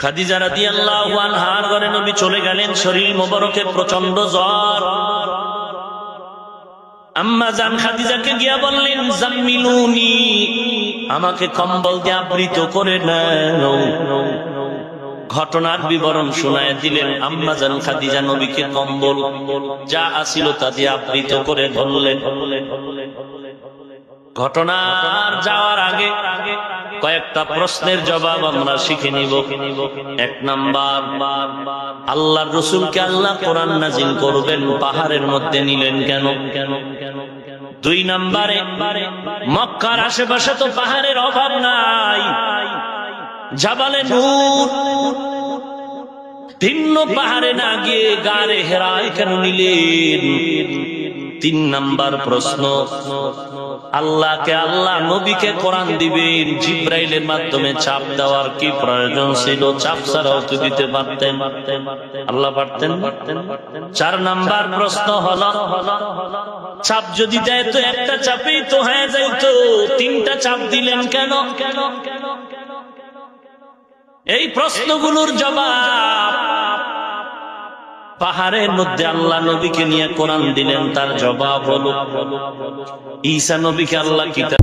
খাদিজা রাদিয়াল্লাহু আনহার ঘরে নবী চলে গেলেন, শরীর মোবারকে প্রচন্ড জ্বর। আম্মা জান খাদিজাকে গিয়া বললেন, জাম্মিলুনি, আমাকে কম্বল দিয়ে আবৃত করে নাও। ঘটনার বিবরণ শোনায় দিলেন। আম্মা জান খাদিজা নবীকে কম্বল যা আসিল তা দিয়ে আবৃত করে ধরলেন। ঘটনার যাওয়ার আগে কয়েকটা প্রশ্নের জবাব আমরা শিখে নিব। এক নাম্বার, আল্লাহর রাসূলকে আল্লাহ কোরআন নাযিল করবেন, পাহাড়ের মধ্যে নিলেন কেন? দুই নাম্বারে, মক্কার আশেপাশে তো পাহাড়ের অভাব নাই, জাবালে নূর, ভিন্ন পাহাড়ে না গিয়ে গারে হেরায় কেন নিলেন? তিন নাম্বার প্রশ্ন, আল্লাহকে আল্লাহ নবীকে কোরআন দিবেন, জিব্রাইলের মাধ্যমে চাপ দেওয়ার কি প্রয়োজন ছিল? চাপ ছাড়াও তো দিতে পারতেন, আল্লাহ পারতেন। চার নাম্বার প্রশ্ন হলো, চাপ যদি দেয় তো একটা চাপেই তো হয়ে যাইতো, তিনটা চাপ দিলেন কেন? এই প্রশ্নগুলোর জবাব পাহাড়ের মধ্যে আল্লাহ নবীকে নিয়ে কোরআন দিলেন, তার জবাব হলো ঈসা নবীকে আল্লাহ কিতাব